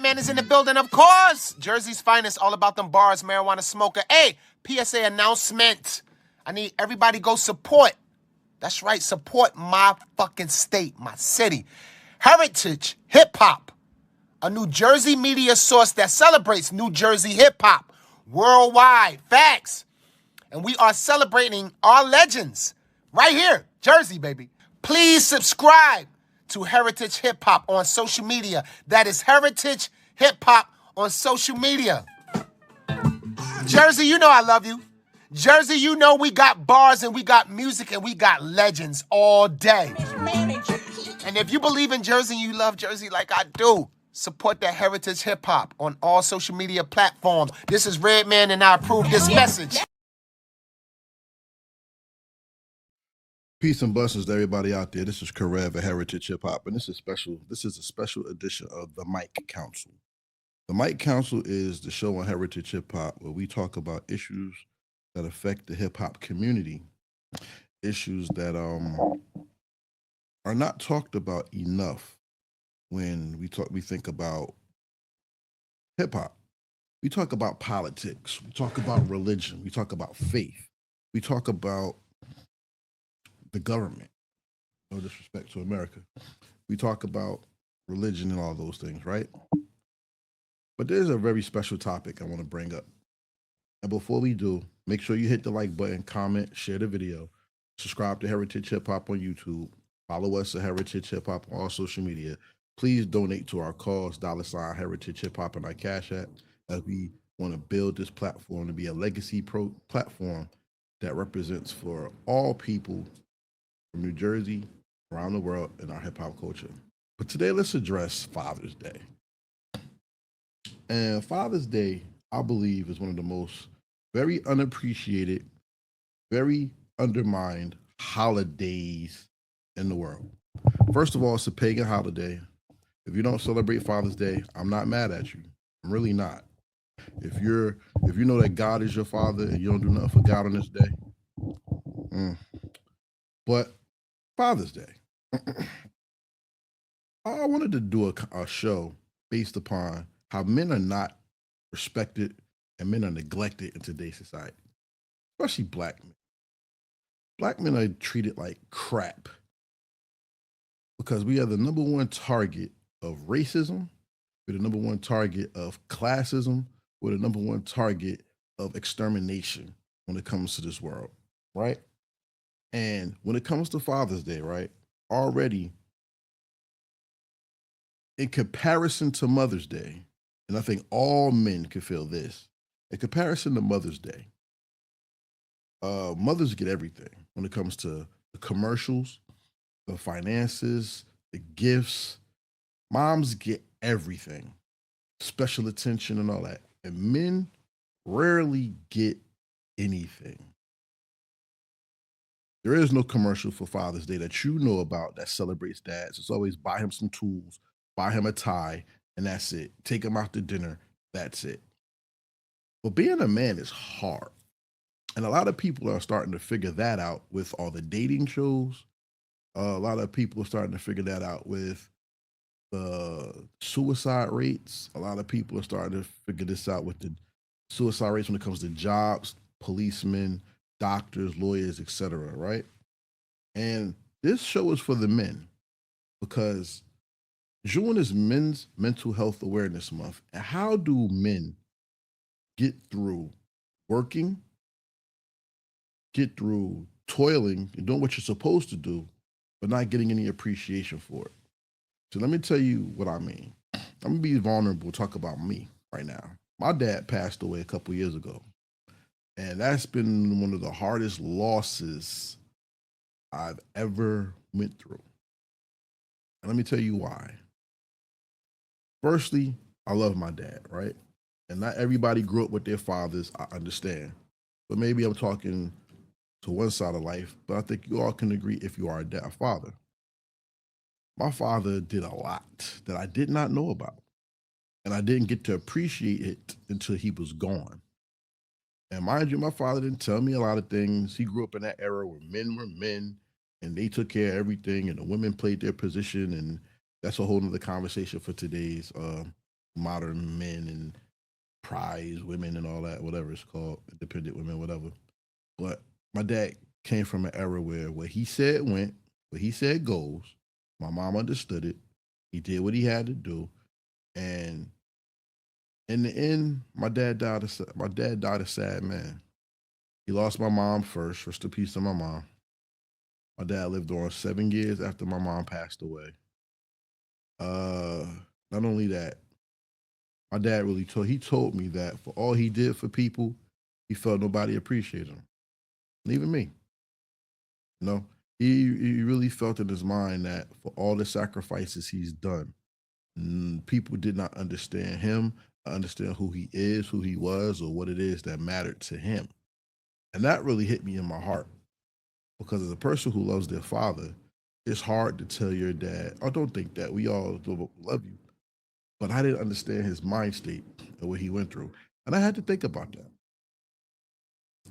Redman is in the building, of course. Jersey's finest, all about them bars, marijuana smoker. Hey, PSA announcement. I need everybody go support. That's right, support my fucking state, my city. Heritage Hip Hop, a New Jersey media source that celebrates New Jersey hip hop worldwide. Facts. And we are celebrating our legends right here, Jersey, baby. Please subscribe to Heritage Hip Hop on social media. That is Heritage Hip Hop on social media. Jersey, you know I love you. Jersey, you know we got bars and we got music and we got legends all day. And if you believe in Jersey and you love Jersey like I do, support that Heritage Hip Hop on all social media platforms. This is Redman and I approve this message. Peace and blessings to everybody out there. This is Karev at Heritage Hip Hop, and this is a special edition of the Mic Council. The Mic Council is the show on Heritage Hip Hop where we talk about issues that affect the hip hop community, issues that are not talked about enough when we think about hip hop. We talk about politics, we talk about religion, we talk about faith, we talk about the government. No disrespect to America. We talk about religion and all those things, right? But there's a very special topic I want to bring up. And before we do, make sure you hit the like button, comment, share the video, subscribe to Heritage Hip Hop on YouTube, follow us at Heritage Hip Hop on all social media. Please donate to our cause, $ Heritage Hip Hop and our Cash App, as we want to build this platform to be a legacy platform that represents for all people from New Jersey, around the world, in our hip hop culture. But today, let's address Father's Day. And Father's Day, I believe, is one of the most very unappreciated, very undermined holidays in the world. First of all, it's a pagan holiday. If you don't celebrate Father's Day, I'm not mad at you. I'm really not. If you know that God is your father and you don't do nothing for God on this day, but Father's Day, I wanted to do a show based upon how men are not respected and men are neglected in today's society, especially black men. Black men are treated like crap because we are the number one target of racism, we're the number one target of classism, we're the number one target of extermination when it comes to this world, right? And when it comes to Father's Day, right, already in comparison to Mother's Day, and I think all men can feel this, in comparison to Mother's Day, mothers get everything when it comes to the commercials, the finances, the gifts. Moms get everything, special attention and all that. And men rarely get anything. There is no commercial for Father's Day that you know about that celebrates dads. It's always buy him some tools, buy him a tie, and that's it. Take him out to dinner, that's it. But being a man is hard. And a lot of people are starting to figure that out with all the dating shows. A lot of people are starting to figure that out with the suicide rates. A lot of people are starting to figure this out with the suicide rates when it comes to jobs, policemen, doctors, lawyers, etc., right? And this show is for the men because June is Men's Mental Health Awareness Month. And how do men get through working, get through toiling and doing what you're supposed to do, but not getting any appreciation for it? So let me tell you what I mean. I'm gonna be vulnerable, talk about me right now. My dad passed away a couple years ago. And that's been one of the hardest losses I've ever went through. And let me tell you why. Firstly, I love my dad, right? And not everybody grew up with their fathers, I understand. But maybe I'm talking to one side of life, but I think you all can agree if you are a father. My father did a lot that I did not know about. And I didn't get to appreciate it until he was gone. And mind you, my father didn't tell me a lot of things. He grew up in that era where men were men and they took care of everything and the women played their position. And that's a whole nother conversation for today's modern men and prize women and all that, whatever it's called, independent women, whatever. But my dad came from an era where what he said went, what he said goes. My mom understood it. He did what he had to do, and in the end, my dad died a sad man. He lost my mom first. Rest in peace to my mom. My dad lived on 7 years after my mom passed away. Uh, Not only that, my dad he told me that for all he did for people, he felt nobody appreciated him, even me. You know, he really felt in his mind that for all the sacrifices he's done, people did not understand him, understand who he is, who he was, or what it is that mattered to him. And that really hit me in my heart because as a person who loves their father, it's hard to tell your dad, "Oh, don't think that. We all love you." But I didn't understand his mind state and what he went through, and I had to think about that.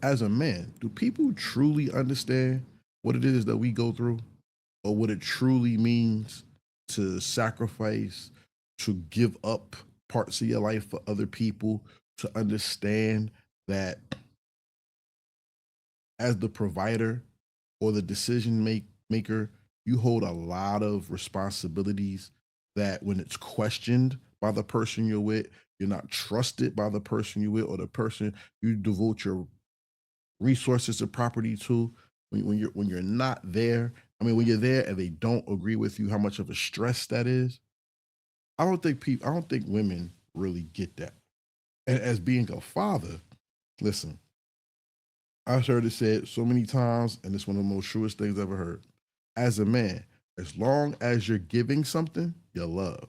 As a man, do people truly understand what it is that we go through, or what it truly means to sacrifice, to give up parts of your life for other people, to understand that as the provider or the maker, you hold a lot of responsibilities that when it's questioned by the person you're with, you're not trusted by the person you're with or the person you devote your resources or property to. When you're not there, I mean, when you're there and they don't agree with you, how much of a stress that is. I don't think women really get that. And as being a father, listen, I've heard it said so many times, and it's one of the most truest things I've ever heard. As a man, as long as you're giving something, you're loved.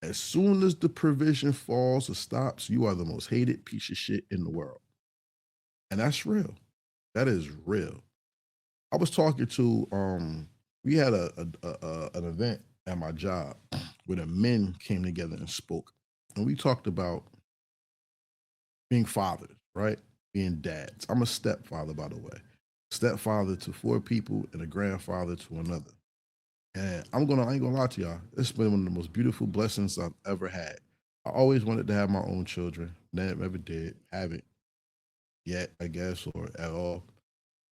As soon as the provision falls or stops, you are the most hated piece of shit in the world. And that's real. That is real. I was talking to we had an event at my job where the men came together and spoke. And we talked about being fathers, right? Being dads. I'm a stepfather, by the way. Stepfather to 4 people and a grandfather to another. And I ain't gonna lie to y'all. It's been one of the most beautiful blessings I've ever had. I always wanted to have my own children. Never did. Haven't yet, I guess, or at all.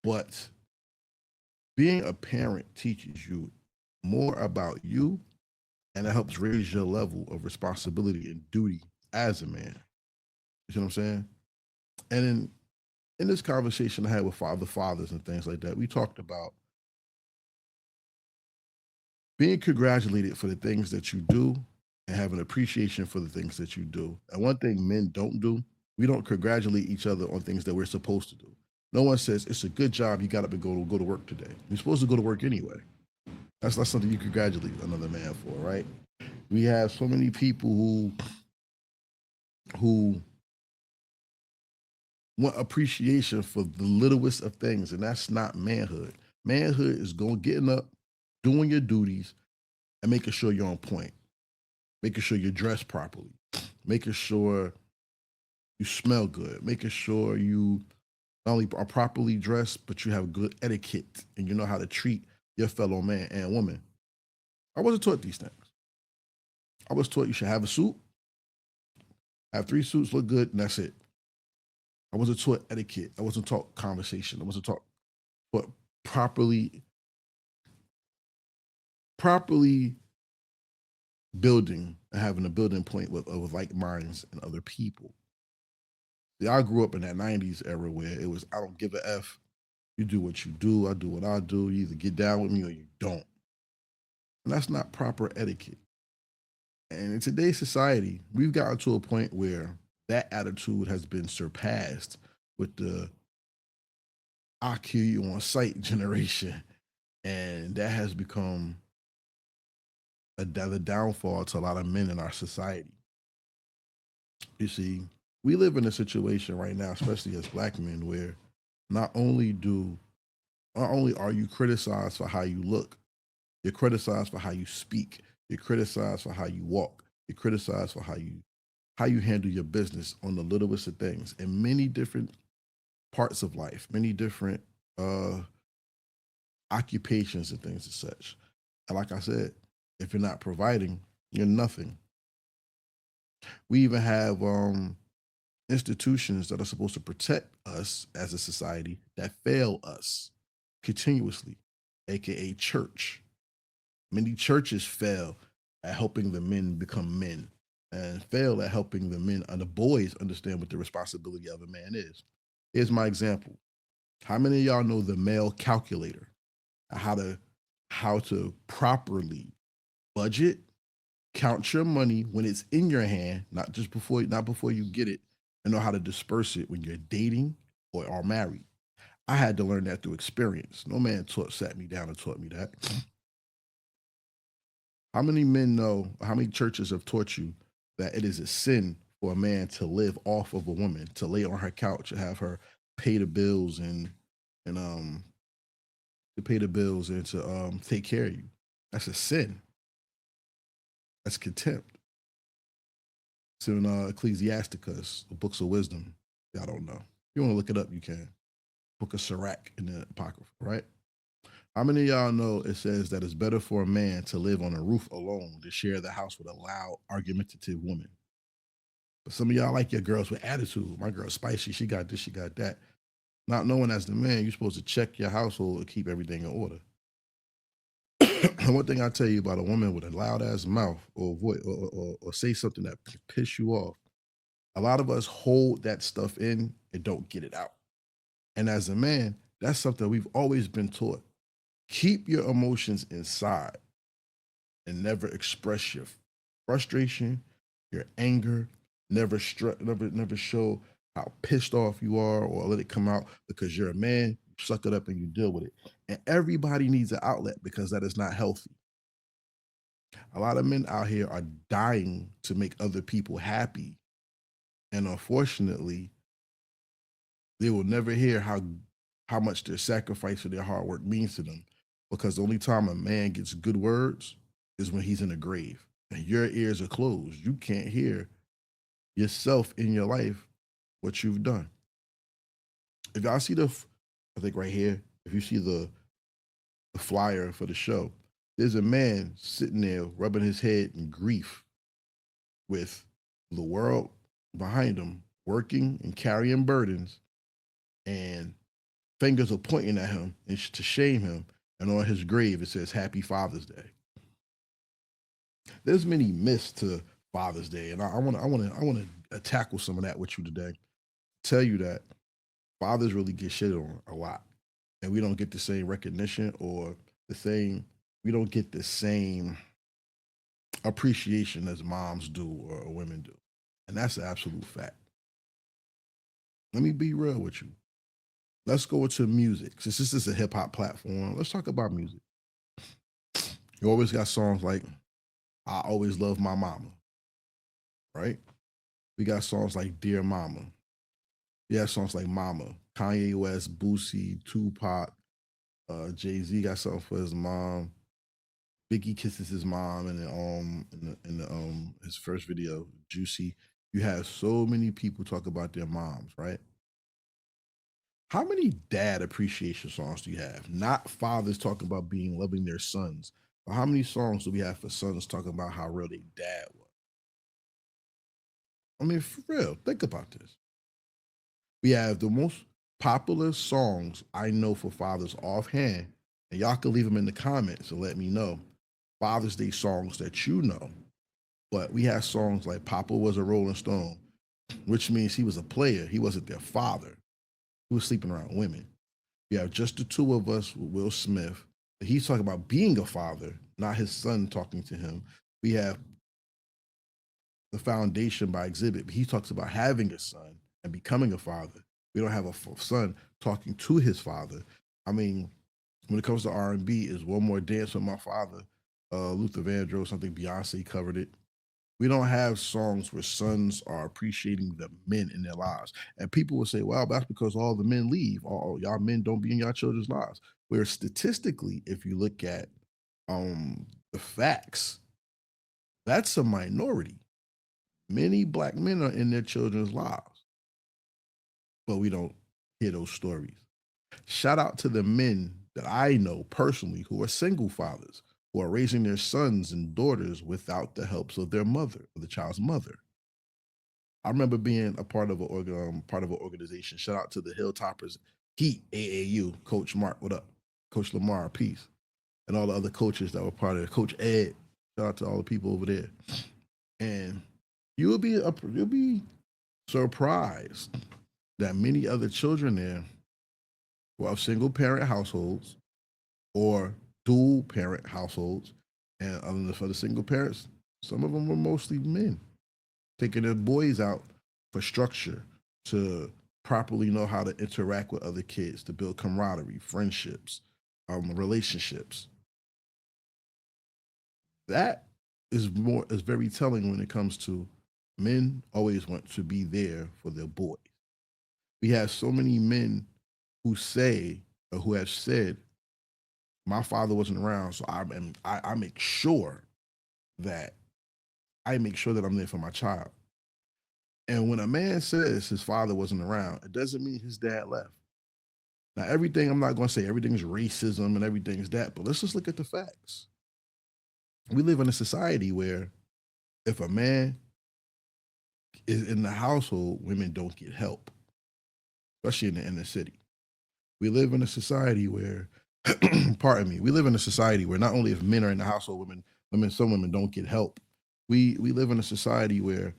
But being a parent teaches you more about you and it helps raise your level of responsibility and duty as a man. You see what I'm saying? And in this conversation I had with fathers and things like that, we talked about being congratulated for the things that you do and have an appreciation for the things that you do. And one thing men don't do, we don't congratulate each other on things that we're supposed to do. No one says it's a good job. You got to go to work today. You're supposed to go to work anyway. That's not something you congratulate another man for, right? We have so many people who want appreciation for the littlest of things, and that's not manhood. Manhood is getting up, doing your duties, and making sure you're on point, making sure you're dressed properly, making sure you smell good, making sure you not only are properly dressed, but you have good etiquette and you know how to treat your fellow man and woman. I wasn't taught these things. I was taught you should have a suit, have 3 suits, look good, and that's it. I wasn't taught etiquette. I wasn't taught conversation. I wasn't taught what properly building and having a building point with like minds and other people. See, I grew up in that 90s era where it was, I don't give a F. You do what you do. I do what I do. You either get down with me or you don't. And that's not proper etiquette. And in today's society, we've gotten to a point where that attitude has been surpassed with the I kill you on sight generation. And that has become the downfall to a lot of men in our society. You see, we live in a situation right now, especially as black men, where not only do not only are you criticized for how you look, you're criticized for how you speak, you're criticized for how you walk, you're criticized for how you handle your business on the littlest of things in many different parts of life, many different occupations and things and such. And like I said, if you're not providing, you're nothing. We even have institutions that are supposed to protect us as a society that fail us continuously, aka church. Many churches fail at helping the men become men and fail at helping the men and the boys understand what the responsibility of a man is. Here's my example. How many of y'all know the male calculator? How to properly budget, count your money when it's in your hand, not before you get it, and know how to disperse it when you're dating or are married. I had to learn that through experience. No man sat me down and taught me that. How many men know, how many churches have taught you that it is a sin for a man to live off of a woman, to lay on her couch and have her pay the bills and to pay the bills and to take care of you? That's a sin. That's contempt. It's in Ecclesiasticus, the books of wisdom. Y'all don't know. If you want to look it up, you can. Book of Sirach in the Apocrypha, right? How many of y'all know it says that it's better for a man to live on a roof alone than share the house with a loud, argumentative woman? But some of y'all like your girls with attitude. My girl's spicy. She got this, she got that. Not knowing as the man, you're supposed to check your household and keep everything in order. One thing I tell you about a woman with a loud ass mouth or voice or say something that piss you off, a lot of us hold that stuff in and don't get it out. And as a man, that's something we've always been taught. Keep your emotions inside and never express your frustration, your anger. Never show how pissed off you are or let it come out, because you're a man. You suck it up and you deal with it. And everybody needs an outlet, because that is not healthy. A lot of men out here are dying to make other people happy. And unfortunately, they will never hear how much their sacrifice or their hard work means to them, because the only time a man gets good words is when he's in a grave and your ears are closed. You can't hear yourself in your life, what you've done. If y'all see I think right here, if you see the flyer for the show, there's a man sitting there rubbing his head in grief with the world behind him, working and carrying burdens, and fingers are pointing at him and to shame him. And on his grave, it says, "Happy Father's Day." There's many myths to Father's Day, and I want to tackle some of that with you today. Tell you that fathers really get shit on a lot, and we don't get the same recognition or we don't get the same appreciation as moms do or women do, and that's an absolute fact. Let me be real with you. Let's go into music. Since this is a hip hop platform, let's talk about music. You always got songs like "I Always Love My Mama," right? We got songs like "Dear Mama." We have songs like "Mama." Kanye West, Boosie, Tupac, Jay-Z got something for his mom. Biggie kisses his mom in his first video, Juicy. You have so many people talk about their moms, right? How many dad appreciation songs do you have? Not fathers talking about loving their sons. But how many songs do we have for sons talking about how real their dad was? I mean, for real, think about this. We have the most popular songs I know for fathers offhand, and y'all can leave them in the comments and let me know Father's Day songs that you know. But we have songs like "Papa Was a Rolling Stone," which means he was a player. He wasn't their father. He was sleeping around women. You have "Just the Two of Us" with Will Smith. He's talking about being a father, not his son talking to him. We have "The Foundation" by Exhibit. He talks about having a son and becoming a father. We don't have a son talking to his father. I mean, when it comes to R&B, is "One More Dance with My Father," Luther Vandross. I think Beyonce covered it. We don't have songs where sons are appreciating the men in their lives. And people will say, "Well, that's because all the men leave. All y'all men don't be in your children's lives." Where statistically, if you look at the facts, that's a minority. Many Black men are in their children's lives, but we don't hear those stories. Shout out to the men that I know personally who are single fathers, who are raising their sons and daughters without the helps of their mother, or the child's mother. I remember being a part of part of an organization. Shout out to the Hilltoppers Heat AAU, Coach Mark, what up? Coach Lamar, peace. And all the other coaches that were part of it. Coach Ed, shout out to all the people over there. And you'll be surprised that many other children there were of single parent households or dual parent households. And for the single parents, some of them were mostly men, taking their boys out for structure, to properly know how to interact with other kids, to build camaraderie, friendships, relationships. That is very telling when it comes to men always want to be there for their boys. We have so many men who say or who have said, my father wasn't around, so I make sure that I'm there for my child. And when a man says his father wasn't around, it doesn't mean his dad left. Now, everything, I'm not going to say everything's racism and everything's that, but let's just look at the facts. We live in a society where if a man is in the household, women don't get help, especially in the inner city. We live in a society where, pardon me, we live in a society where not only if men are in the household, some women don't get help. We live in a society where,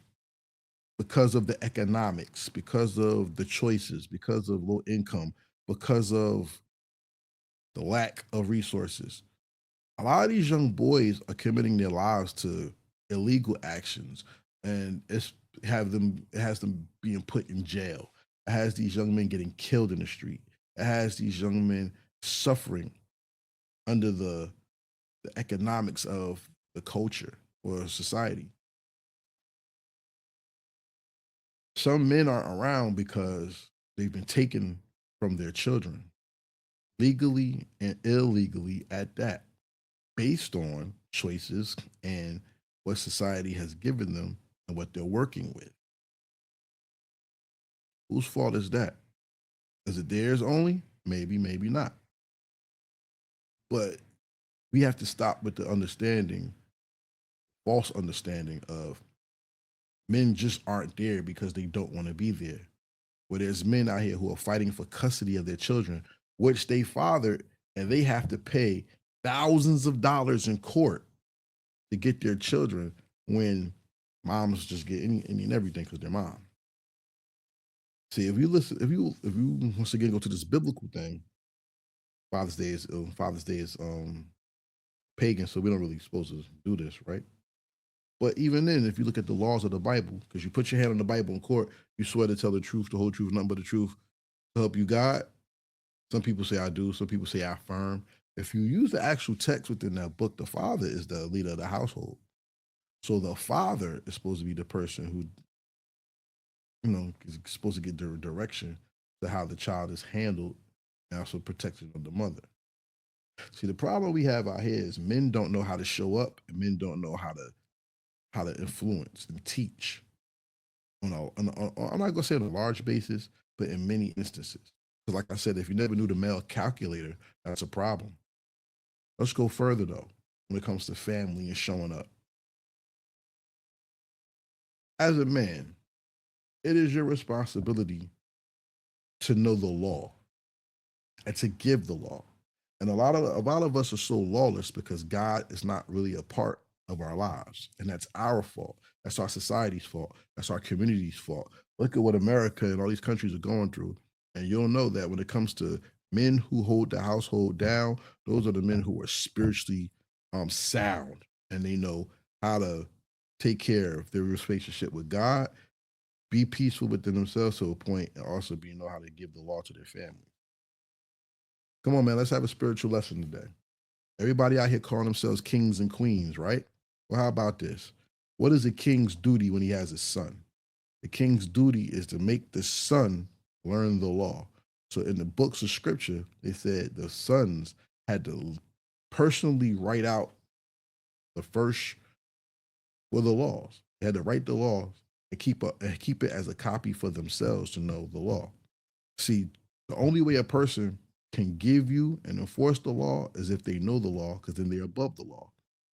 because of the economics, because of the choices, because of low income, because of the lack of resources, a lot of these young boys are committing their lives to illegal actions, and it has them being put in jail. It has these young men getting killed in the street. It has these young men suffering under the economics of the culture or society. Some men aren't around because they've been taken from their children, legally and illegally at that, based on choices and what society has given them and what they're working with. Whose fault is that? Is it theirs only? Maybe, maybe not. But we have to stop with the false understanding of men just aren't there because they don't want to be there. Where there's men out here who are fighting for custody of their children, which they fathered, and they have to pay thousands of dollars in court to get their children, when moms just get any and everything because they're mom. See, if you once again go to this biblical thing, Father's Day is pagan, so we don't really supposed to do this, right? But even then, if you look at the laws of the Bible, because you put your hand on the Bible in court, you swear to tell the truth, the whole truth, nothing but the truth, to help you God. Some people say I do, some people say I affirm. If you use the actual text within that book, the father is the leader of the household. So the father is supposed to be the person who, is supposed to get the direction to how the child is handled, and also protection of the mother. See, the problem we have out here is men don't know how to show up, and men don't know how to influence and teach. I'm not gonna say on a large basis, but in many instances. Because, like I said, if you never knew the male calculator, that's a problem. Let's go further though, when it comes to family and showing up. As a man, it is your responsibility to know the law and to give the law. And a lot of us are so lawless because God is not really a part of our lives. And that's our fault. That's our society's fault. That's our community's fault. Look at what America and all these countries are going through. And you'll know that when it comes to men who hold the household down, those are the men who are spiritually sound, and they know how to take care of their relationship with God, be peaceful within themselves to a point, and also know how to give the law to their family. Come on, man, let's have a spiritual lesson today. Everybody out here calling themselves kings and queens, right? Well, how about this? What is a king's duty when he has a son? The king's duty is to make the son learn the law. So in the books of scripture, they said the sons had to personally write out the first the laws. They had to write the laws and keep it as a copy for themselves to know the law. See, the only way a person can give you and enforce the law is if they know the law, because then they're above the law,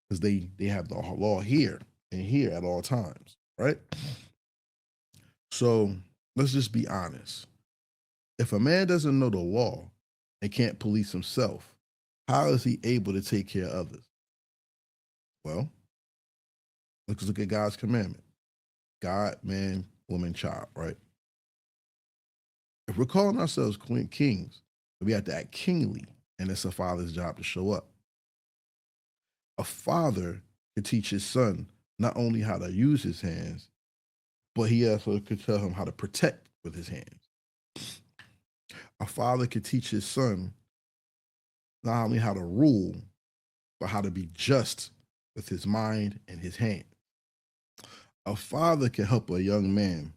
because they have the law here and here at all times, right? So let's just be honest. If a man doesn't know the law and can't police himself, how is he able to take care of others? Well, let's look at God's commandment. God, man, woman, child, right? If we're calling ourselves kings, we have to act kingly, and it's a father's job to show up. A father can teach his son not only how to use his hands, but he also could tell him how to protect with his hands. A father could teach his son not only how to rule, but how to be just with his mind and his hand. A father can help a young man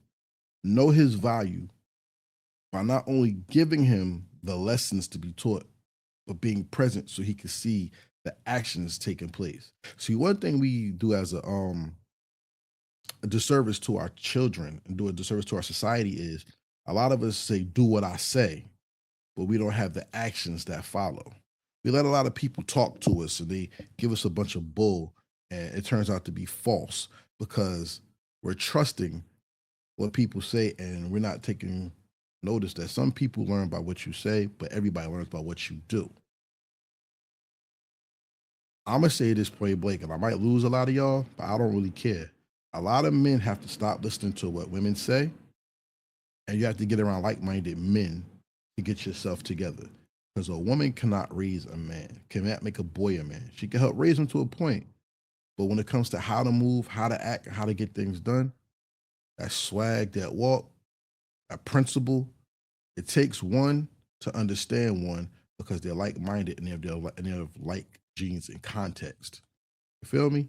know his value by not only giving him the lessons to be taught, but being present so he can see the actions taking place. See, one thing we do as a disservice to our children and do a disservice to our society is a lot of us say, do what I say, but we don't have the actions that follow. We let a lot of people talk to us and they give us a bunch of bull, and it turns out to be false because we're trusting what people say and we're not taking notice that some people learn by what you say, but everybody learns by what you do. I'm gonna say this point blank, and I might lose a lot of y'all, but I don't really care. A lot of men have to stop listening to what women say, and you have to get around like-minded men to get yourself together. Because a woman cannot raise a man, cannot make a boy a man. She can help raise him to a point, but when it comes to how to move, how to act, how to get things done, that swag, that walk, that principle, it takes one to understand one because they're like-minded and they have like genes and context. You feel me?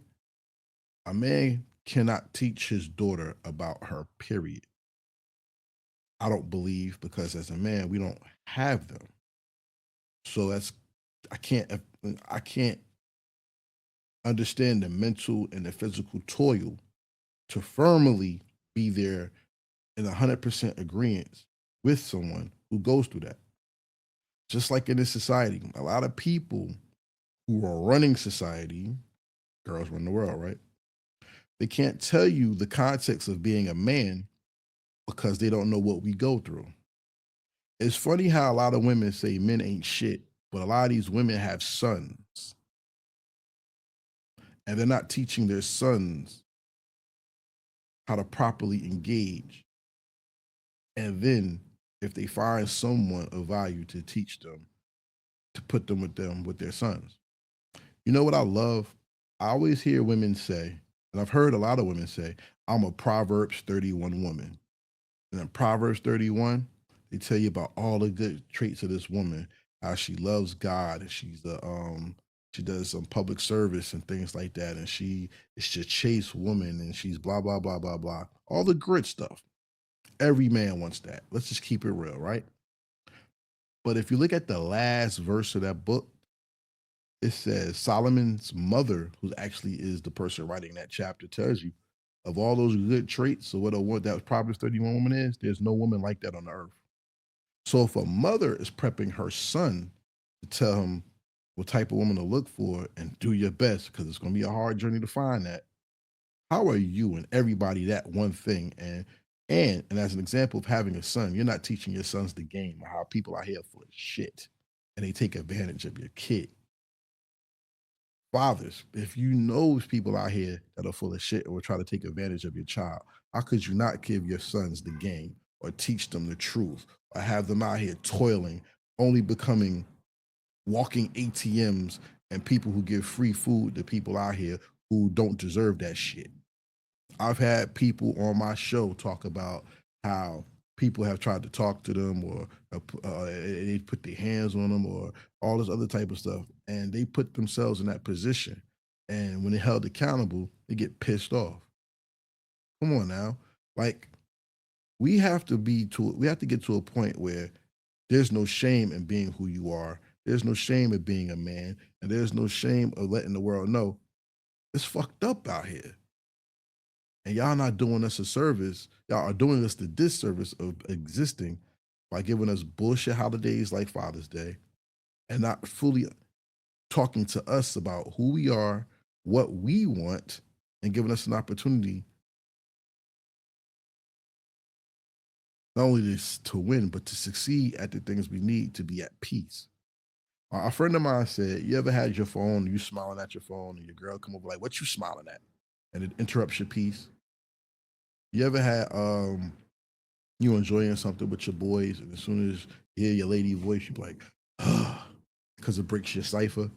A man cannot teach his daughter about her period. I don't believe because as a man, we don't have them. So I can't I can't understand the mental and the physical toil to firmly be there in 100% agreement with someone who goes through that. Just like in this society, a lot of people who are running society, girls run the world, right? They can't tell you the context of being a man because they don't know what we go through. It's funny how a lot of women say men ain't shit, but a lot of these women have sons and they're not teaching their sons how to properly engage. And then if they find someone of value to teach them, to put them with their sons. You know what I love? I always hear women say, and I've heard a lot of women say, I'm a Proverbs 31 woman. And in Proverbs 31, they tell you about all the good traits of this woman, how she loves God and she does some public service and things like that. And she is a chaste woman and she's blah, blah, blah, blah, blah. All the grit stuff. Every man wants that. Let's just keep it real, right? But if you look at the last verse of that book, it says Solomon's mother, who actually is the person writing that chapter, tells you of all those good traits. So what a woman that Proverbs 31 woman is, there's no woman like that on the earth. So if a mother is prepping her son to tell him what type of woman to look for and do your best, because it's going to be a hard journey to find that. How are you and everybody that one thing? And as an example of having a son, you're not teaching your sons the game or how people are here for shit and they take advantage of your kid. Fathers, if you know people out here that are full of shit or try to take advantage of your child, how could you not give your sons the game or teach them the truth or have them out here toiling, only becoming walking ATMs and people who give free food to people out here who don't deserve that shit? I've had people on my show talk about how people have tried to talk to them or they put their hands on them or all this other type of stuff. And they put themselves in that position. And when they're held accountable, they get pissed off. Come on now. Like we have to get to a point where there's no shame in being who you are. There's no shame in being a man. And there's no shame of letting the world know it's fucked up out here. And y'all not doing us a service. Y'all are doing us the disservice of existing by giving us bullshit holidays like Father's Day and not fully talking to us about who we are, what we want, and giving us an opportunity not only this to win, but to succeed at the things we need to be at peace. A friend of mine said, "You ever had your phone, you smiling at your phone, and your girl come over like, what you smiling at?" And it interrupts your peace. You ever had you enjoying something with your boys, and as soon as you hear your lady voice, you be like, because it breaks your cipher.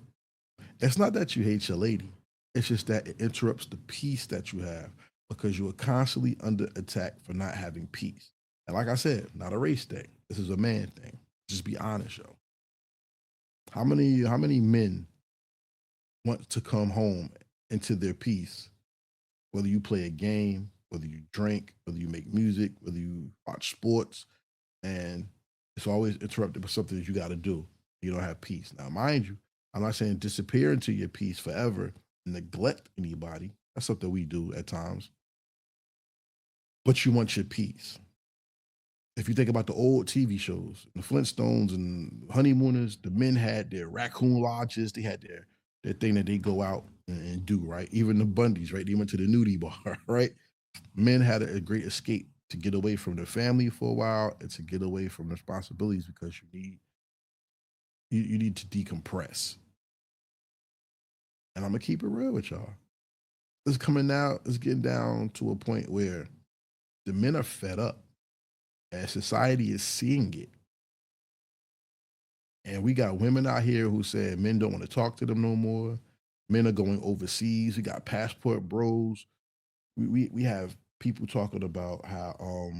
It's not that you hate your lady. It's just that it interrupts the peace that you have because you are constantly under attack for not having peace. And like I said, not a race thing. This is a man thing. Just be honest, yo. How many men want to come home into their peace? Whether you play a game, whether you drink, whether you make music, whether you watch sports, and it's always interrupted by something that you got to do. You don't have peace. Now, mind you, I'm not saying disappear into your peace forever and neglect anybody. That's something we do at times. But you want your peace. If you think about the old TV shows, the Flintstones and Honeymooners, the men had their raccoon lodges. They had their thing that they go out and do, right? Even the Bundys, right? They went to the nudie bar, right? Men had a great escape to get away from their family for a while and to get away from responsibilities because you need to decompress. And I'm gonna keep it real with y'all. It's getting down to a point where the men are fed up and society is seeing it. And we got women out here who said men don't want to talk to them no more. Men are going overseas. We got passport bros. We have people talking about how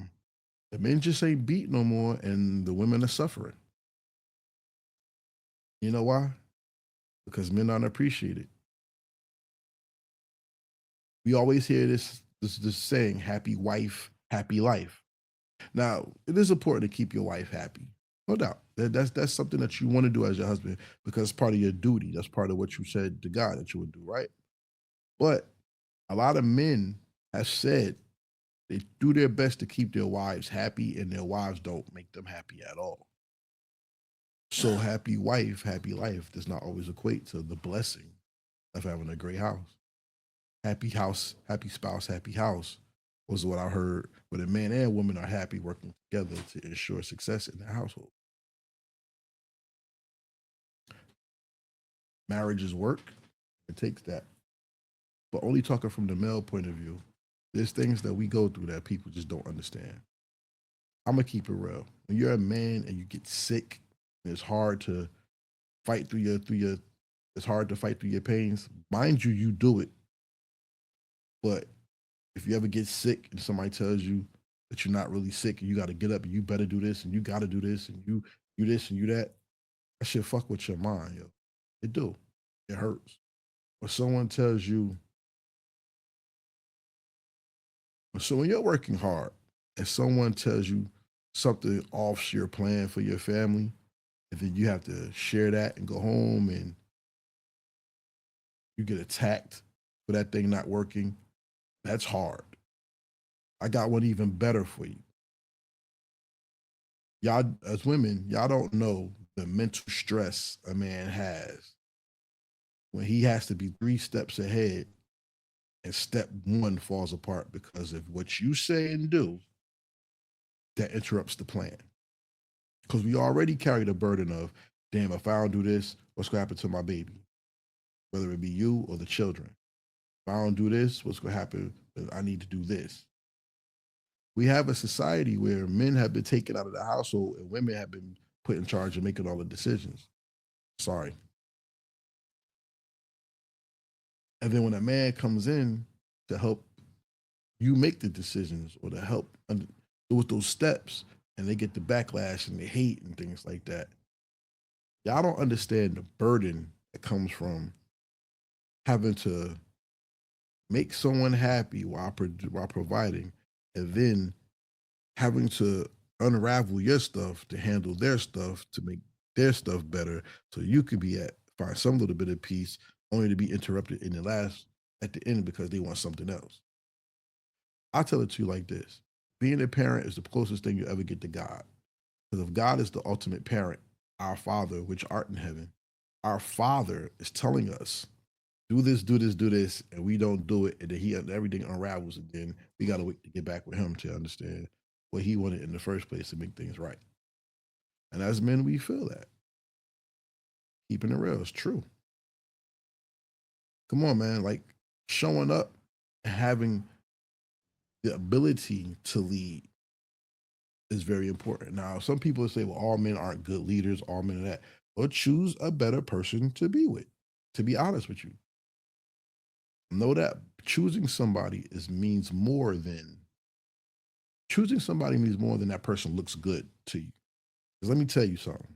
the men just ain't beat no more and the women are suffering. You know why? Because men aren't appreciated. We always hear this saying, happy wife, happy life. Now, it is important to keep your wife happy. No doubt. That's something that you want to do as your husband because it's part of your duty. That's part of what you said to God that you would do, right? But a lot of men have said they do their best to keep their wives happy, and their wives don't make them happy at all. So happy wife, happy life does not always equate to the blessing of having a great house, happy spouse, happy house was what I heard. Where the man and woman are happy working together to ensure success in their household. Marriage is work. It takes that. But only talking from the male point of view, there's things that we go through that people just don't understand. I'm gonna keep it real. When you're a man and you get sick, and it's hard to fight through your it's hard to fight through your pains. Mind you, you do it. But if you ever get sick and somebody tells you that you're not really sick and you got to get up and you better do this and you got to do this and you this and you that, that shit fuck with your mind, yo. It do. It hurts. When someone tells you, so when you're working hard and someone tells you something off your plan for your family, and then you have to share that and go home and you get attacked for that thing not working, that's hard. I got one even better for you. Y'all, as women, y'all don't know the mental stress a man has when he has to be 3 steps ahead and step one falls apart because of what you say and do that interrupts the plan. Because we already carry the burden of, damn, if I don't do this, what's going to happen to my baby? Whether it be you or the children. If I don't do this, what's going to happen? I need to do this. We have a society where men have been taken out of the household and women have been put in charge of making all the decisions. Sorry. And then when a man comes in to help you make the decisions or to help with those steps, and they get the backlash and the hate and things like that, y'all don't understand the burden that comes from having to make someone happy while providing, and then having to unravel your stuff to handle their stuff to make their stuff better, so you could find some little bit of peace, only to be interrupted at the end because they want something else. I'll tell it to you like this: being a parent is the closest thing you ever get to God. Because if God is the ultimate parent, our Father, which art in heaven, our Father is telling us, do this, do this, do this, and we don't do it, and then everything unravels, and then we gotta wait to get back with Him to understand. what he wanted in the first place to make things right. And as men, we feel that. Keeping it real, it's true. Come on, man. Like showing up and having the ability to lead is very important. Now, some people say, well, all men aren't good leaders, all men are that. Well, choose a better person to be with, to be honest with you. Know that choosing somebody means more than that person looks good to you. Because let me tell you something.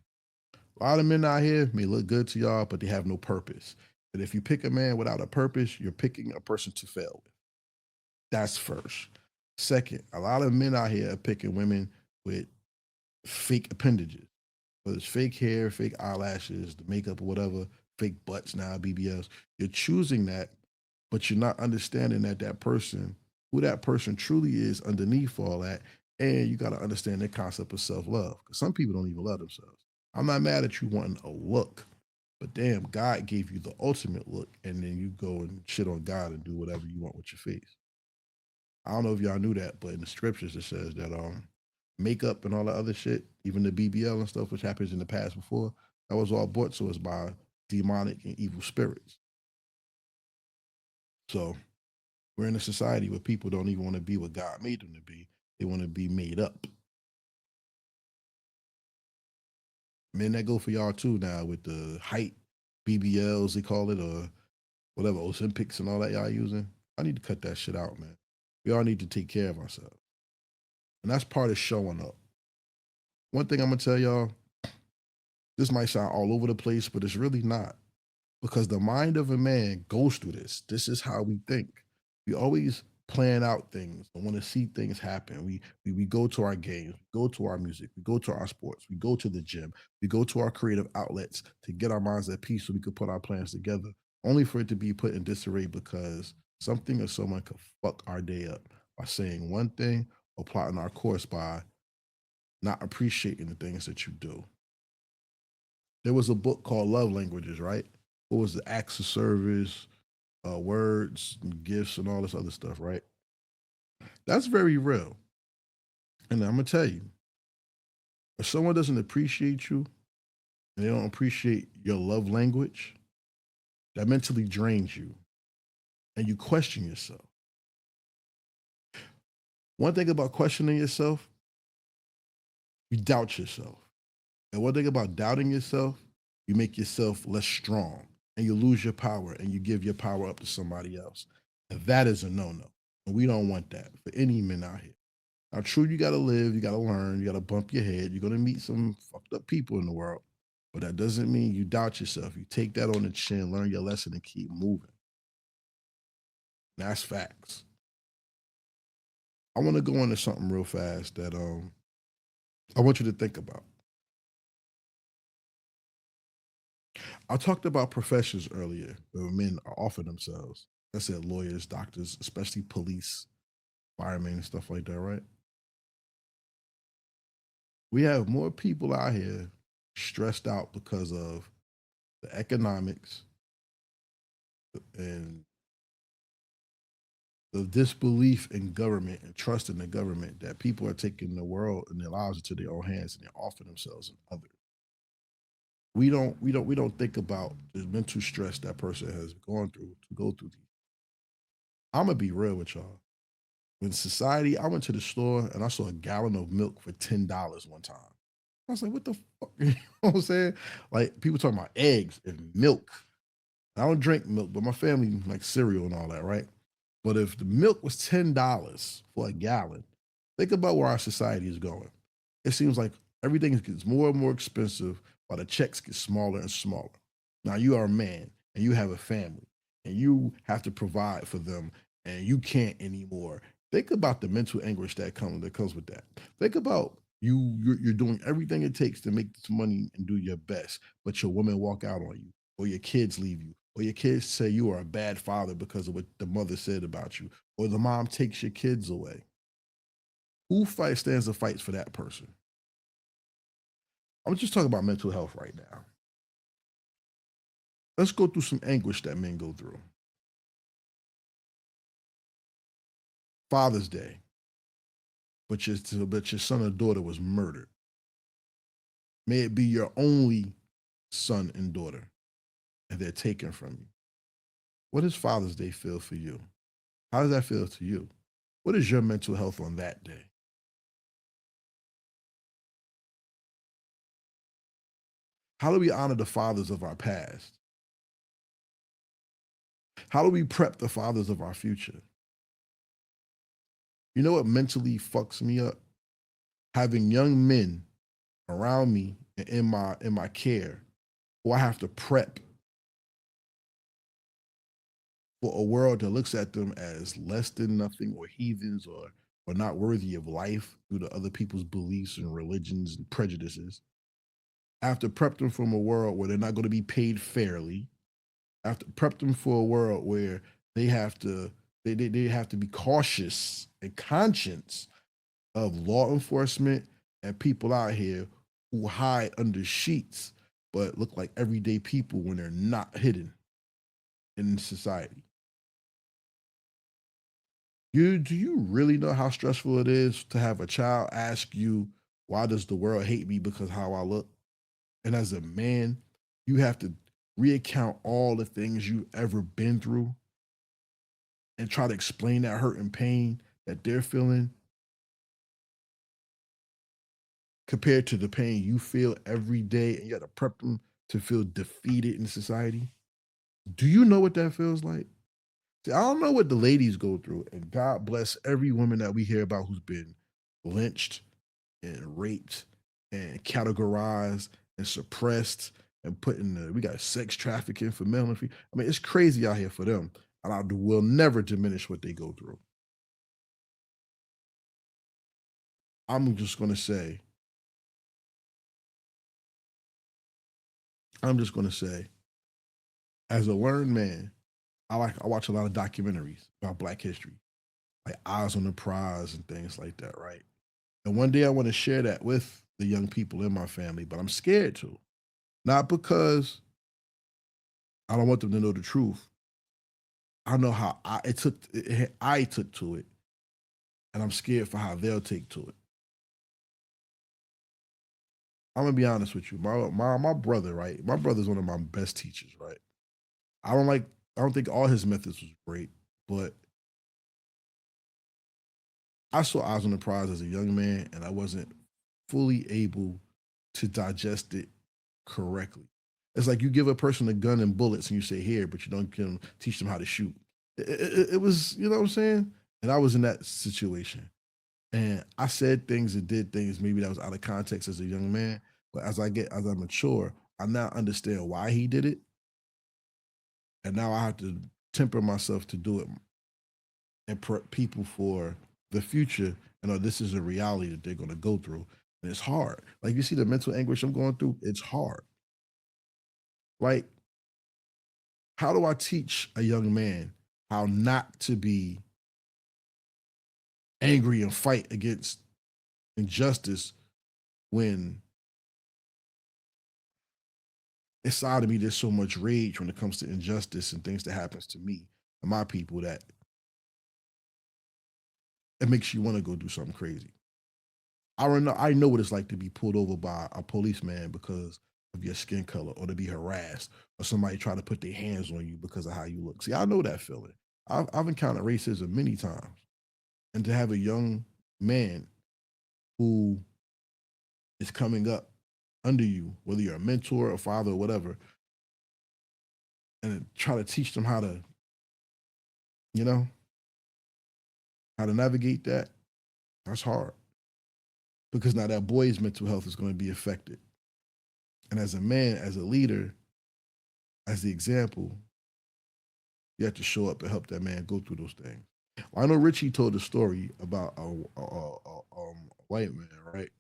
A lot of men out here may look good to y'all, but they have no purpose. And if you pick a man without a purpose, you're picking a person to fail with. That's first. Second, a lot of men out here are picking women with fake appendages, whether it's fake hair, fake eyelashes, the makeup or whatever, fake butts now, BBLs. You're choosing that, but you're not understanding that person, who that person truly is underneath all that. And you got to understand the concept of self-love, because some people don't even love themselves. I'm not mad at you wanting a look, but damn, God gave you the ultimate look, and then you go and shit on God and do whatever you want with your face. I don't know if y'all knew that, but in the scriptures it says that makeup and all the other shit, even the BBL and stuff, which happens in the past before, that was all brought to us by demonic and evil spirits. So we're in a society where people don't even want to be what God made them to be. They want to be made up. Men, that go for y'all too now with the height BBLs, they call it, or whatever, Ozempics and all that y'all using. I need to cut that shit out, man. We all need to take care of ourselves. And that's part of showing up. One thing I'm going to tell y'all, this might sound all over the place, but it's really not. Because the mind of a man goes through this. This is how we think. We always plan out things and want to see things happen. We go to our games, we go to our music, we go to our sports, we go to the gym, we go to our creative outlets to get our minds at peace so we could put our plans together, only for it to be put in disarray because something or someone could fuck our day up by saying one thing or plotting our course by not appreciating the things that you do. There was a book called Love Languages, right? What was the acts of service, words, and gifts, and all this other stuff, right? That's very real. And I'm gonna tell you, if someone doesn't appreciate you and they don't appreciate your love language, that mentally drains you and you question yourself. One thing about questioning yourself, you doubt yourself. And one thing about doubting yourself, you make yourself less strong and you lose your power and you give your power up to somebody else. And that is a no-no. And we don't want that for any men out here. Now, true, you got to live, you got to learn, you got to bump your head. You're going to meet some fucked up people in the world. But that doesn't mean you doubt yourself. You take that on the chin, learn your lesson, and keep moving. That's facts. I want to go into something real fast that I want you to think about. I talked about professions earlier where men are offering themselves. I said lawyers, doctors, especially police, firemen, and stuff like that, right? We have more people out here stressed out because of the economics and the disbelief in government and trust in the government that people are taking the world and their lives into their own hands and they're offering themselves in others. We don't think about the mental stress that person has gone through to go through these. I'm gonna be real with y'all. In society, I went to the store and I saw a gallon of milk for $10 one time. I was like, what the fuck? You know what I'm saying? Like people talking about eggs and milk. I don't drink milk, but my family likes cereal and all that, right? But if the milk was $10 for a gallon, think about where our society is going. It seems like everything gets more and more expensive while the checks get smaller and smaller. Now you are a man and you have a family and you have to provide for them and you can't anymore. Think about the mental anguish that comes with that. Think about you're doing everything it takes to make this money and do your best, but your woman walk out on you, or your kids leave you, or your kids say you are a bad father because of what the mother said about you, or the mom takes your kids away. Who stands the fights for that person? I'm just talking about mental health right now. Let's go through some anguish that men go through. Father's Day. but your son or daughter was murdered. May it be your only son and daughter, and they're taken from you. What does Father's Day feel for you? How does that feel to you? What is your mental health on that day? How do we honor the fathers of our past? How do we prep the fathers of our future? You know what mentally fucks me up? Having young men around me and in my care who I have to prep for a world that looks at them as less than nothing or heathens or not worthy of life due to other people's beliefs and religions and prejudices. I have to prep them from a world where they're not going to be paid fairly. I have to prep them for a world where they have to they have to be cautious and conscious of law enforcement and people out here who hide under sheets but look like everyday people when they're not hidden in society. Do you really know how stressful it is to have a child ask you, why does the world hate me because how I look? And as a man, you have to reaccount all the things you've ever been through and try to explain that hurt and pain that they're feeling compared to the pain you feel every day, and you got to prep them to feel defeated in society. Do you know what that feels like? See, I don't know what the ladies go through, and God bless every woman that we hear about who's been lynched and raped and categorized and suppressed and put in the, we got sex trafficking for male and female. I mean, it's crazy out here for them. And I will never diminish what they go through. I'm just gonna say, I'm just gonna say, as a learned man, I watch a lot of documentaries about Black history, like Eyes on the Prize and things like that, right? And one day I want to share that with the young people in my family, but I'm scared to. Not because I don't want them to know the truth. I know how I took to it, and I'm scared for how they'll take to it. I'm gonna be honest with you. My brother, right? My brother's one of my best teachers, right? I don't like I don't think all his methods was great, but I saw Eyes on the Prize as a young man, and I wasn't fully able to digest it correctly. It's like you give a person a gun and bullets, and you say here, but you don't teach them how to shoot. It was, you know what I'm saying? And I was in that situation, and I said things and did things maybe that was out of context as a young man. But as I mature, I now understand why he did it, and now I have to temper myself to do it and prep people for the future. You know, this is a reality that they're going to go through, and it's hard. Like you see the mental anguish I'm going through, it's hard. Like, how do I teach a young man how not to be angry and fight against injustice when inside of me there's so much rage when it comes to injustice and things that happens to me and my people that it makes you want to go do something crazy. I know what it's like to be pulled over by a policeman because of your skin color, or to be harassed, or somebody try to put their hands on you because of how you look. See, I know that feeling. I've encountered racism many times, and to have a young man who is coming up under you, whether you're a mentor, a father, or whatever, and try to teach them how to, you know, how to navigate that, that's hard. Because now that boy's mental health is going to be affected. And as a man, as a leader, as the example, you have to show up and help that man go through those things. Lionel Richie told a story about a white man, right,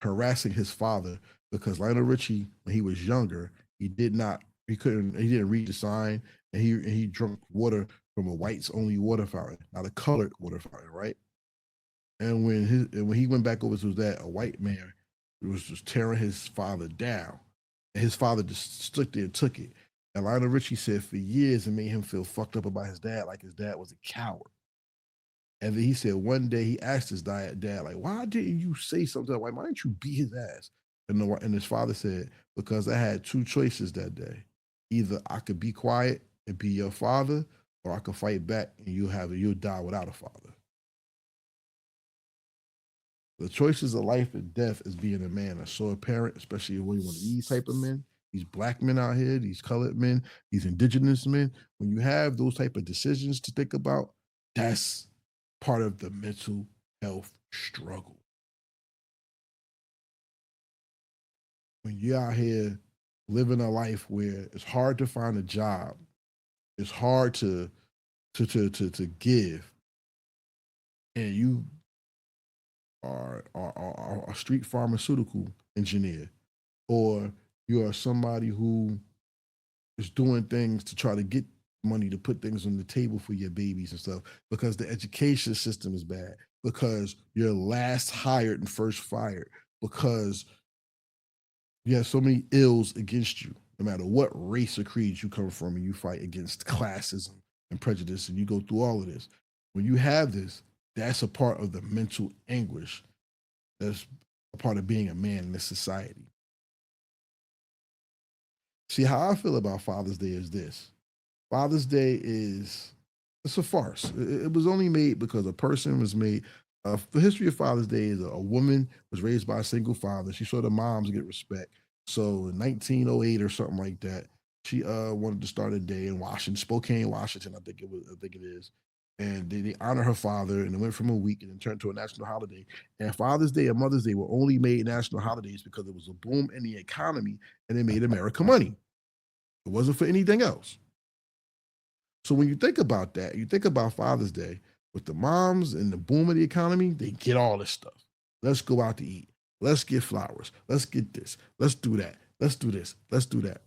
harassing his father because Lionel Richie, when he was younger, he didn't read the sign, and he drank water from a whites only water fountain, not a colored water fountain, right? And when he went back over to that, a white man was just tearing his father down, and his father just stood there and took it. And Lionel Richie said for years it made him feel fucked up about his dad, like his dad was a coward. And then he said one day he asked his dad, like, why didn't you say something? Like, why didn't you beat his ass? And his father said, because I had two choices that day. Either I could be quiet and be your father, or I could fight back and you'll die without a father. The choices of life and death is being a man. I saw a parent, especially when one of these type of men, these black men out here, these colored men, these indigenous men. When you have those type of decisions to think about, that's part of the mental health struggle. When you're out here living a life where it's hard to find a job, it's hard to give, and you are a street pharmaceutical engineer, or you are somebody who is doing things to try to get money to put things on the table for your babies and stuff, because the education system is bad, because you're last hired and first fired, because you have so many ills against you, no matter what race or creed you come from, and you fight against classism and prejudice, and you go through all of this. When you have this, that's a part of the mental anguish. That's a part of being a man in this society. See, how I feel about Father's Day is this. Father's Day it's a farce. It was only made because a person was made. The history of Father's Day is a woman was raised by a single father. She saw the moms get respect. So in 1908 or something like that, she wanted to start a day in Washington, Spokane, Washington, I think it is. And they honor her father, and it went from a week and then turned to a national holiday. And Father's Day and Mother's Day were only made national holidays because it was a boom in the economy and it made America money. It wasn't for anything else. So when you think about that, you think about Father's Day with the moms and the boom of the economy, they get all this stuff. Let's go out to eat. Let's get flowers. Let's get this. Let's do that. Let's do this. Let's do that.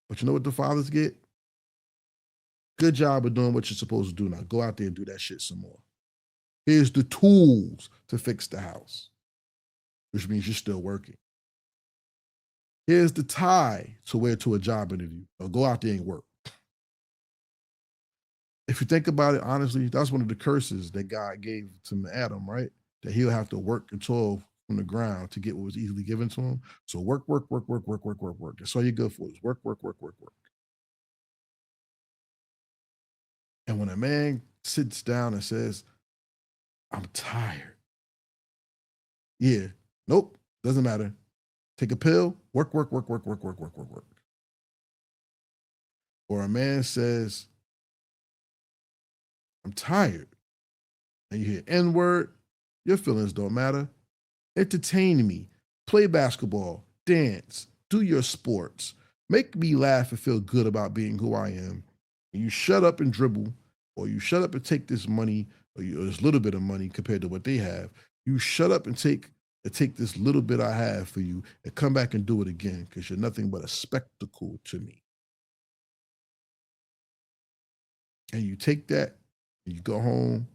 But you know what the fathers get? Good job of doing what you're supposed to do now. Go out there and do that shit some more. Here's the tools to fix the house, which means you're still working. Here's the tie to wear to a job interview. Or go out there and work. If you think about it, honestly, that's one of the curses that God gave to Adam, right? That he'll have to work and toil from the ground to get what was easily given to him. So work. That's all you're good for is work. And when a man sits down and says, I'm tired. Yeah, nope, doesn't matter. Take a pill, work. Or a man says, I'm tired. And you hear N-word, your feelings don't matter. Entertain me, play basketball, dance, do your sports, make me laugh and feel good about being who I am. And you shut up and dribble, or you shut up and take this money, or this little bit of money compared to what they have. You shut up and take this little bit I have for you and come back and do it again, because you're nothing but a spectacle to me. And you take that, and you go home,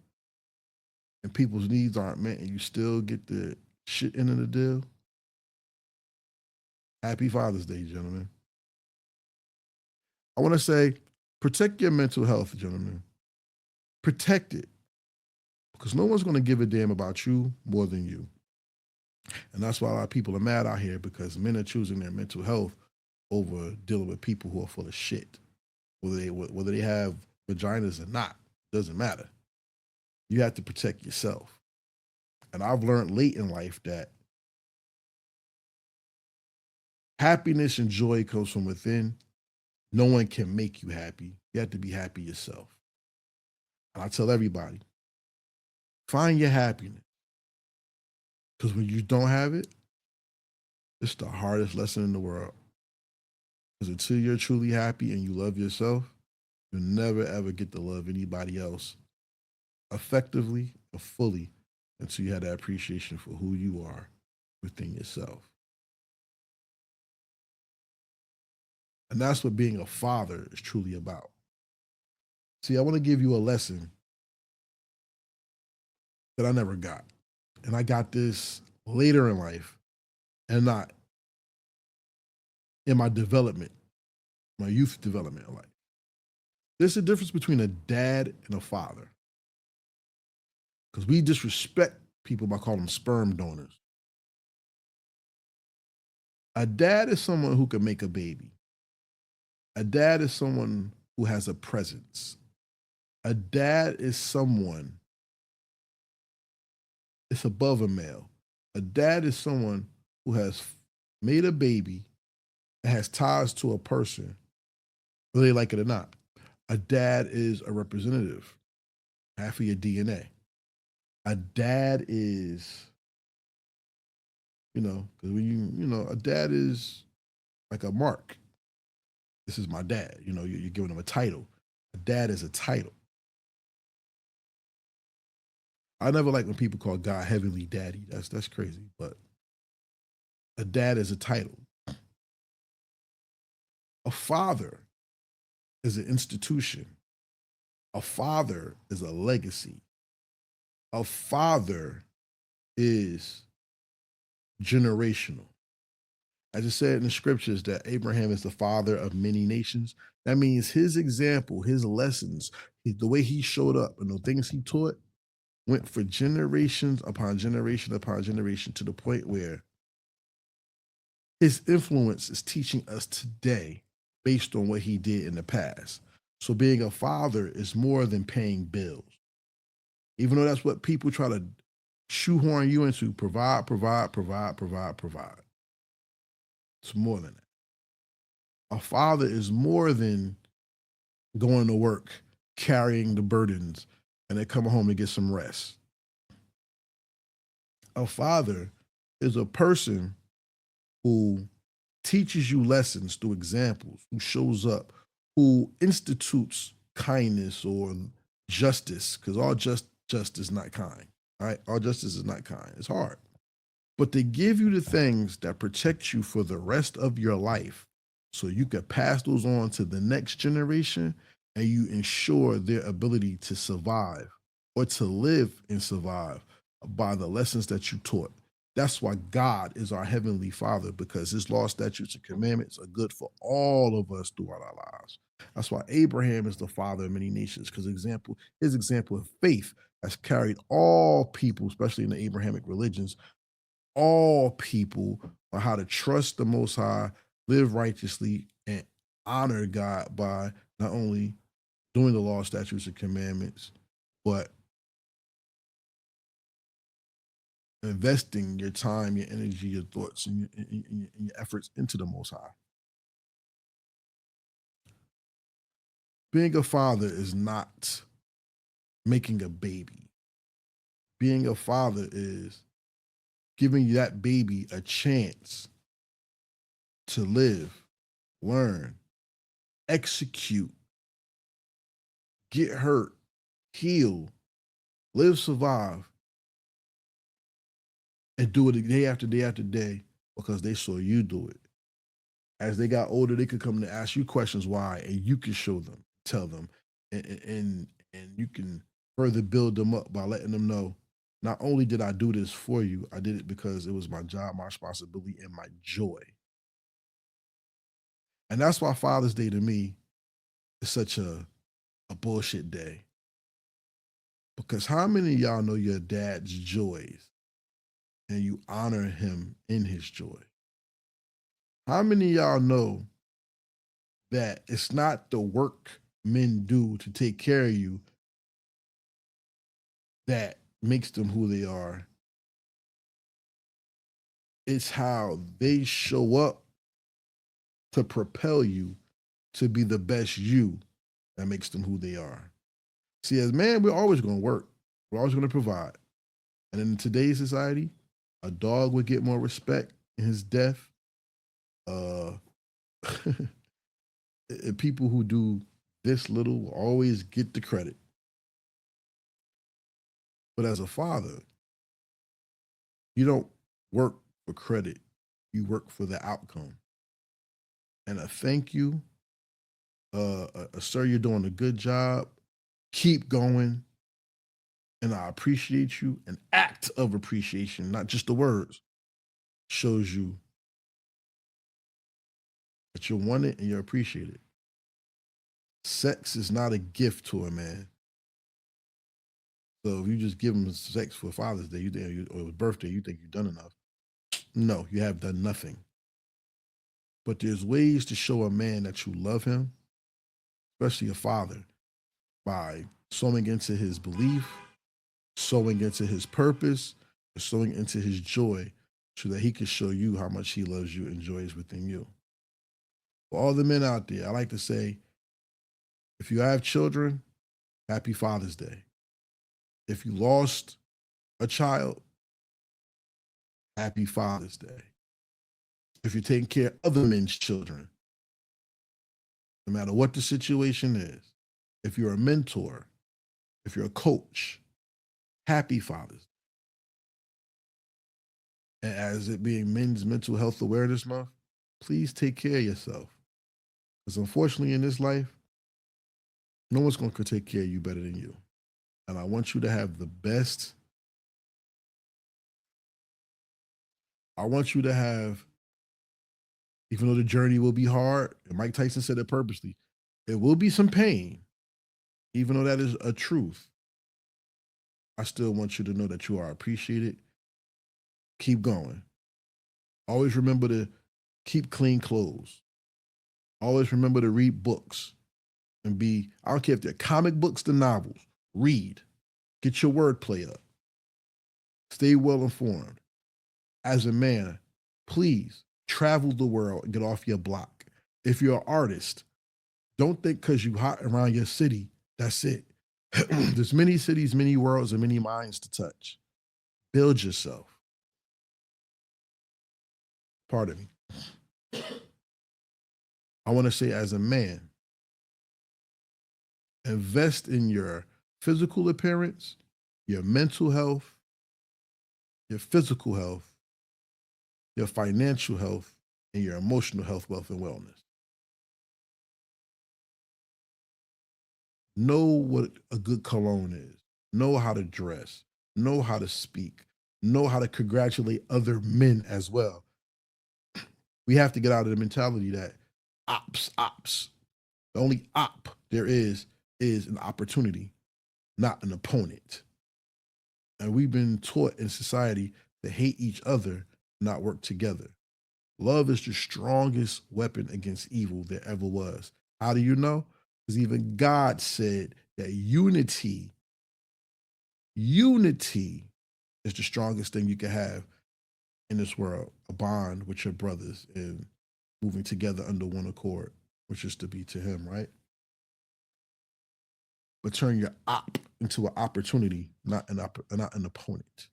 and people's needs aren't met, and you still get the shit end of the deal. Happy Father's Day, gentlemen. I want to say, protect your mental health, gentlemen. Protect it, because no one's going to give a damn about you more than you. And that's why a lot of people are mad out here, because men are choosing their mental health over dealing with people who are full of shit. Whether they have vaginas or not, doesn't matter. You have to protect yourself. And I've learned late in life that happiness and joy comes from within. No one can make you happy. You have to be happy yourself. And I tell everybody, find your happiness. Because when you don't have it, it's the hardest lesson in the world. Because until you're truly happy and you love yourself, you'll never ever get to love anybody else effectively or fully until you have that appreciation for who you are within yourself. And that's what being a father is truly about. See, I want to give you a lesson that I never got. And I got this later in life and not in my development, my youth development in life. There's a difference between a dad and a father. because we disrespect people by calling them sperm donors. A dad is someone who can make a baby. A dad is someone who has a presence. A dad is someone, it's above a male. A dad is someone who has made a baby and has ties to a person, whether they like it or not. A dad is a representative, half of your DNA. A dad is, because when a dad is like a mark. This is my dad. You're giving him a title. A dad is a title. I never like when people call God Heavenly Daddy. That's crazy. But a dad is a title. A father is an institution. A father is a legacy. A father is generational. As it said in the scriptures that Abraham is the father of many nations, that means his example, his lessons, the way he showed up and the things he taught went for generations upon generation upon generation to the point where his influence is teaching us today based on what he did in the past. So being a father is more than paying bills. Even though that's what people try to shoehorn you into, provide. It's more than that. A father is more than going to work, carrying the burdens, and then coming home to get some rest. A father is a person who teaches you lessons through examples, who shows up, who institutes kindness or justice, because all justice is not kind. All right, all justice is not kind. It's hard. But they give you the things that protect you for the rest of your life so you can pass those on to the next generation and you ensure their ability to survive or to live and survive by the lessons that you taught. That's why God is our Heavenly Father, because his law, statutes, and commandments are good for all of us throughout our lives. That's why Abraham is the father of many nations, because his example of faith has carried all people, especially in the Abrahamic religions, all people on how to trust the Most High, live righteously, and honor God by not only doing the law, statutes, and commandments, but investing your time, your energy, your thoughts, and your efforts into the Most High. Being a father is not making a baby. Being a father is giving that baby a chance to live, learn, execute, get hurt, heal, live, survive, and do it day after day after day because they saw you do it. As they got older, they could come to ask you questions why, and you can show them, tell them, and you can further build them up by letting them know, not only did I do this for you, I did it because it was my job, my responsibility, and my joy. And that's why Father's Day to me is such a bullshit day. Because how many of y'all know your dad's joys and you honor him in his joy? How many of y'all know that it's not the work men do to take care of you that makes them who they are? It's how they show up to propel you to be the best you that makes them who they are. See, as man, we're always going to work. We're always going to provide. And in today's society, a dog would get more respect in his death. People who do this little will always get the credit. But as a father, you don't work for credit. You work for the outcome. And a thank you, sir, you're doing a good job. Keep going. And I appreciate you. An act of appreciation, not just the words, shows you that you're wanted and you're appreciated. Sex is not a gift to a man. So if you just give them sex for Father's Day, or his birthday, you think you've done enough. No, you have done nothing. But there's ways to show a man that you love him, especially a father, by sowing into his belief, sowing into his purpose, or sowing into his joy, so that he can show you how much he loves you and enjoys within you. For all the men out there, I like to say, if you have children, happy Father's Day. If you lost a child, happy Father's Day. If you're taking care of other men's children, no matter what the situation is, if you're a mentor, if you're a coach, happy Father's Day. And as it being Men's Mental Health Awareness Month, please take care of yourself. Because unfortunately in this life, no one's going to take care of you better than you. And I want you to have the best. I want you to have, even though the journey will be hard, and Mike Tyson said it purposely, it will be some pain, even though that is a truth. I still want you to know that you are appreciated. Keep going. Always remember to keep clean clothes. Always remember to read books and I don't care if they're comic books to novels, read. Get your wordplay up. Stay well informed. As a man, please travel the world and get off your block. If you're an artist, don't think because you hot around your city, that's it. There's many cities, many worlds, and many minds to touch. Build yourself. Pardon me. I want to say, as a man, invest in your physical appearance, your mental health, your physical health, your financial health, and your emotional health, wealth, and wellness. Know what a good cologne is. Know how to dress. Know how to speak. Know how to congratulate other men as well. We have to get out of the mentality that ops. The only op there is an opportunity, not an opponent. And we've been taught in society to hate each other, not work together. Love is the strongest weapon against evil there ever was. How do you know? Because even God said that unity is the strongest thing you can have in this world, a bond with your brothers and moving together under one accord, which is to be to him, right? But turn your op into an opportunity, not an opponent.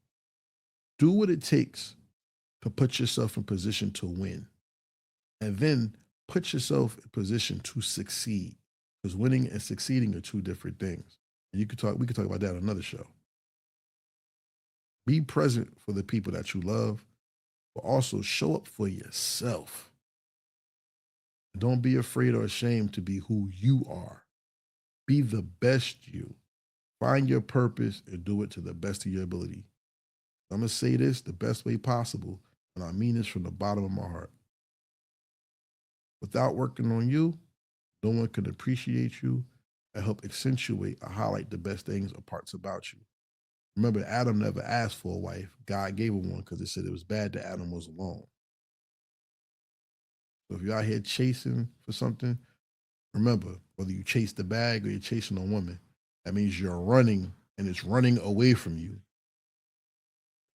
Do what it takes to put yourself in position to win. And then put yourself in position to succeed. Because winning and succeeding are two different things. And we could talk about that on another show. Be present for the people that you love, but also show up for yourself. Don't be afraid or ashamed to be who you are. Be the best you. Find your purpose and do it to the best of your ability. I'm going to say this the best way possible, and I mean this from the bottom of my heart. Without working on you, no one can appreciate you and help accentuate or highlight the best things or parts about you. Remember, Adam never asked for a wife. God gave him one because it said it was bad that Adam was alone. So if you're out here chasing for something, remember, whether you chase the bag or you're chasing a woman, that means you're running and it's running away from you.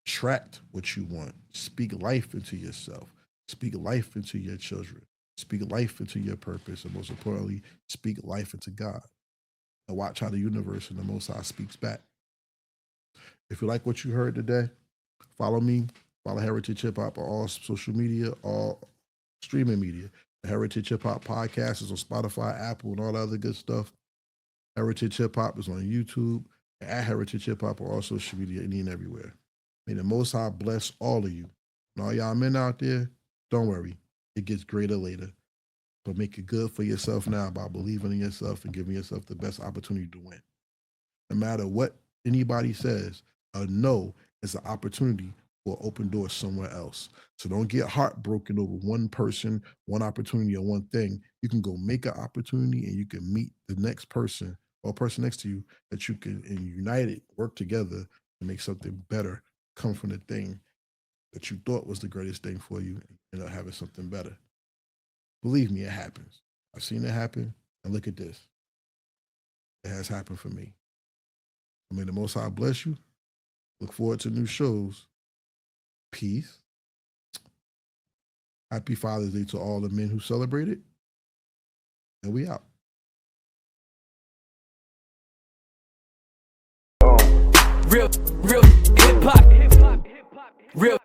Attract what you want. Speak life into yourself. Speak life into your children. Speak life into your purpose. And most importantly, speak life into God. And watch how the universe and the Most High speaks back. If you like what you heard today, follow me. Follow Heritage Hip Hop on all social media, all streaming media. The Heritage Hip Hop podcast is on Spotify, Apple, and all the other good stuff. Heritage Hip Hop is on YouTube. And at Heritage Hip Hop on all social media, any and everywhere. May the Most High bless all of you. And all y'all men out there, don't worry. It gets greater later. But make it good for yourself now by believing in yourself and giving yourself the best opportunity to win. No matter what anybody says, a no is an opportunity for an open door somewhere else. So don't get heartbroken over one person, one opportunity, or one thing. You can go make an opportunity and you can meet the next person or a person next to you that you can, and united, work together to make something better come from the thing that you thought was the greatest thing for you and end up having something better. Believe me, it happens. I've seen it happen, and look at this. It has happened for me. May the Most High bless you. Look forward to new shows. Peace. Happy Father's Day to all the men who celebrate it. And we out. Real hip hop. Real